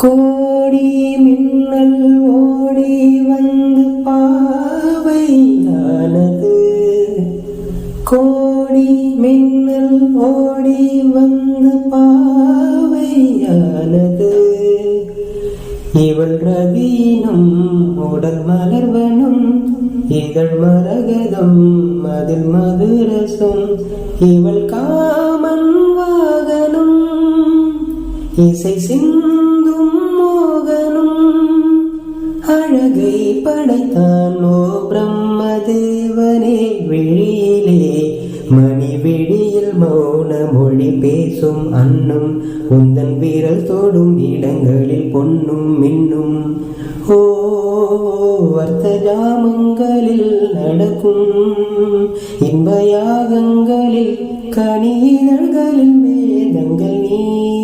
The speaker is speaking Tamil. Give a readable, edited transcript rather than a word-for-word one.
கோடி மின்னல் ஓடி வந்து பாவையானது. கோடி மின்னல் ஓடி வந்து பாவையானது. இவள் ரதீனம் உடல் மலர்வனம், இதழ் மரகதம் அதில் மதுரசம். இவள் காமன் வாகனம், இசை சிந்தும் மோகனம். அழகை படைத்தான் ஓ பிரம்மதேவனே, விழியிலே மணி விழியில் மௌன மொழி பேசும் அன்னம். உந்தன் வீரல் தோடும் இடங்களில் பொன்னும் மின்னும். ஓ அர்த்த ஜாமங்களில் நடக்கும் இன்பயாகங்களில் கனிதழ்களில் வேதங்கள் நீ.